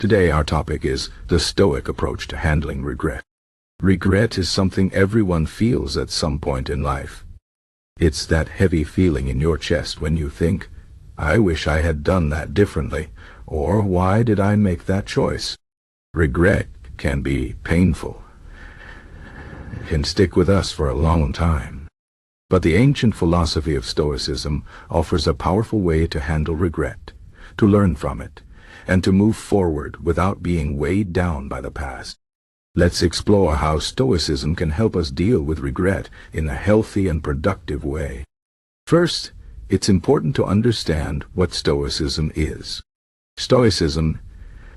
Today our topic is the Stoic approach to handling regret. Regret is something everyone feels at some point in life. It's that heavy feeling in your chest when you think, I wish I had done that differently, or why did I make that choice? Regret can be painful, can stick with us for a long time. But the ancient philosophy of Stoicism offers a powerful way to handle regret, to learn from it, and to move forward without being weighed down by the past. Let's explore how Stoicism can help us deal with regret in a healthy and productive way. First, it's important to understand what Stoicism is. Stoicism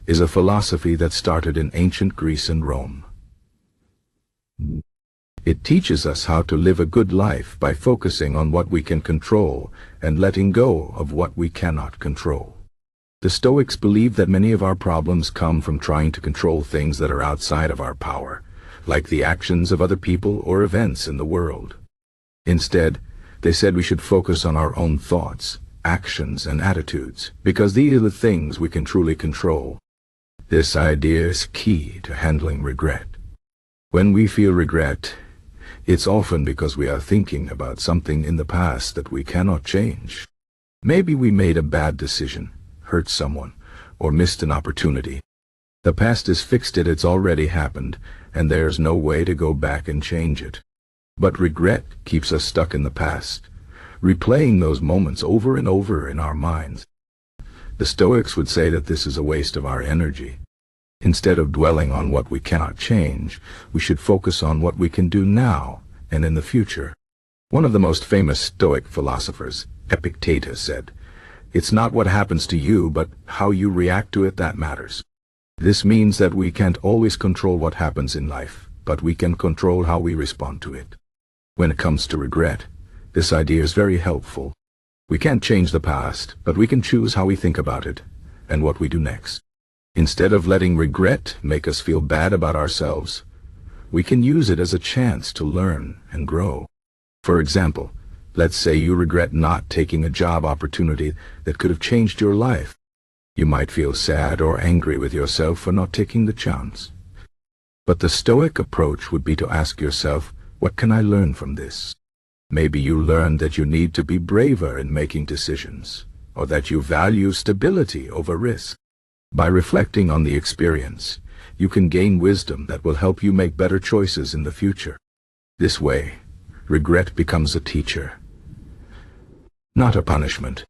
is a philosophy that started in ancient Greece and Rome. It teaches us how to live a good life by focusing on what we can control and letting go of what we cannot control. The Stoics believe that many of our problems come from trying to control things that are outside of our power, like the actions of other people or events in the world. Instead, they said we should focus on our own thoughts, actions, and attitudes, because these are the things we can truly control. This idea is key to handling regret. When we feel regret, it's often because we are thinking about something in the past that we cannot change. Maybe we made a bad decision, hurt someone, or missed an opportunity. The past is fixed, it's already happened, and there's no way to go back and change it. But regret keeps us stuck in the past, replaying those moments over and over in our minds. The Stoics would say that this is a waste of our energy. Instead of dwelling on what we cannot change, we should focus on what we can do now and in the future. One of the most famous Stoic philosophers, Epictetus, said, "It's not what happens to you, but how you react to it that matters." This means that we can't always control what happens in life, but we can control how we respond to it. When it comes to regret, this idea is very helpful. We can't change the past, but we can choose how we think about it and what we do next. Instead of letting regret make us feel bad about ourselves, we can use it as a chance to learn and grow. For example, let's say you regret not taking a job opportunity that could have changed your life. You might feel sad or angry with yourself for not taking the chance. But the Stoic approach would be to ask yourself, what can I learn from this? Maybe you learned that you need to be braver in making decisions, or that you value stability over risk. By reflecting on the experience, you can gain wisdom that will help you make better choices in the future. This way, regret becomes a teacher, not a punishment.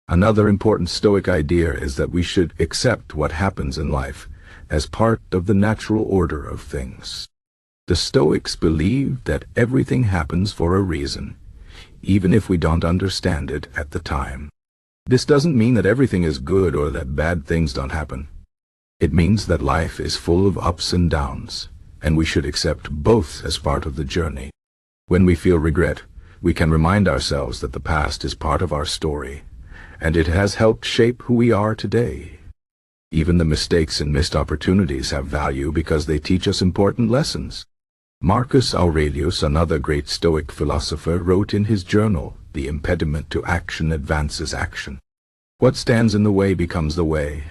Another important Stoic idea is that we should accept what happens in life as part of the natural order of things. The Stoics believe that everything happens for a reason, even if we don't understand it at the time. This doesn't mean that everything is good or that bad things don't happen. It means that life is full of ups and downs, and we should accept both as part of the journey. When we feel regret, we can remind ourselves that the past is part of our story, and it has helped shape who we are today. Even the mistakes and missed opportunities have value because they teach us important lessons. Marcus Aurelius, another great Stoic philosopher, wrote in his journal, "The impediment to action advances action. What stands in the way becomes the way."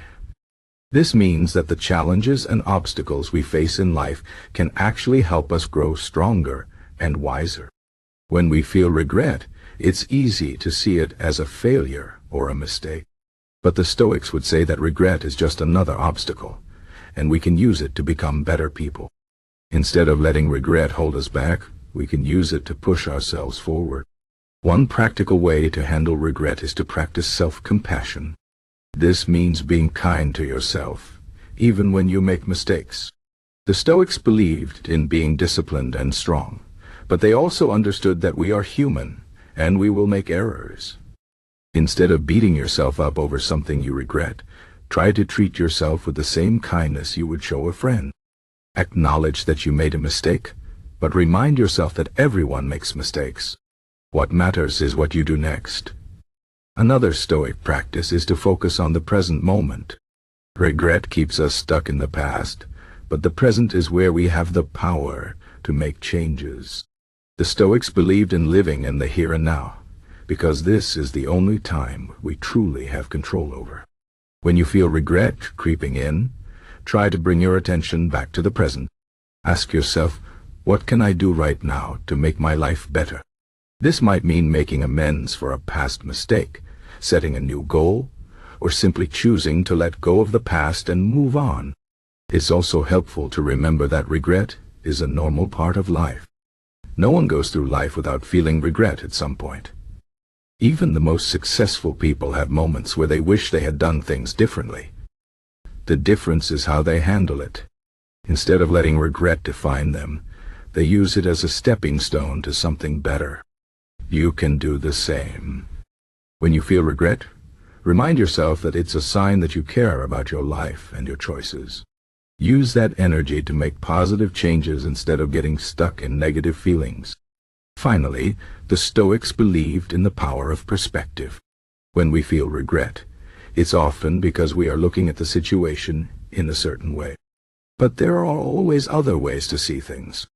This means that the challenges and obstacles we face in life can actually help us grow stronger and wiser. When we feel regret, it's easy to see it as a failure or a mistake. But the Stoics would say that regret is just another obstacle, and we can use it to become better people. Instead of letting regret hold us back, we can use it to push ourselves forward. One practical way to handle regret is to practice self-compassion. This means being kind to yourself, even when you make mistakes. The Stoics believed in being disciplined and strong, but they also understood that we are human, and we will make errors. Instead of beating yourself up over something you regret, try to treat yourself with the same kindness you would show a friend. Acknowledge that you made a mistake, but remind yourself that everyone makes mistakes. What matters is what you do next. Another Stoic practice is to focus on the present moment. Regret keeps us stuck in the past, but the present is where we have the power to make changes. The Stoics believed in living in the here and now, because this is the only time we truly have control over. When you feel regret creeping in, try to bring your attention back to the present. Ask yourself, what can I do right now to make my life better? This might mean making amends for a past mistake, setting a new goal, or simply choosing to let go of the past and move on. It's also helpful to remember that regret is a normal part of life. No one goes through life without feeling regret at some point. Even the most successful people have moments where they wish they had done things differently. The difference is how they handle it. Instead of letting regret define them, they use it as a stepping stone to something better. You can do the same. When you feel regret, remind yourself that it's a sign that you care about your life and your choices. Use that energy to make positive changes instead of getting stuck in negative feelings. Finally, the Stoics believed in the power of perspective. When we feel regret, it's often because we are looking at the situation in a certain way. But there are always other ways to see things.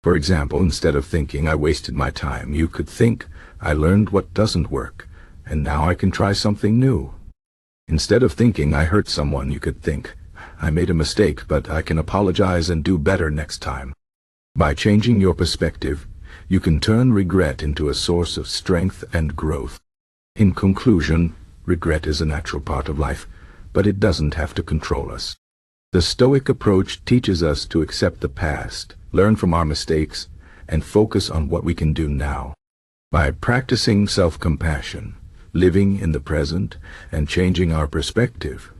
For example, instead of thinking, I wasted my time, you could think, I learned what doesn't work, and now I can try something new. Instead of thinking, I hurt someone, you could think, I made a mistake, but I can apologize and do better next time. By changing your perspective, you can turn regret into a source of strength and growth. In conclusion, regret is a natural part of life, but it doesn't have to control us. The Stoic approach teaches us to accept the past, learn from our mistakes, and focus on what we can do now. By practicing self-compassion, living in the present, and changing our perspective,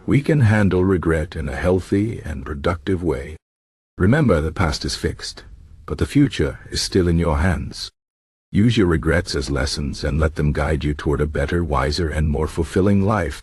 we can handle regret in a healthy and productive way. Remember, the past is fixed, but the future is still in your hands. Use your regrets as lessons and let them guide you toward a better, wiser, and more fulfilling life.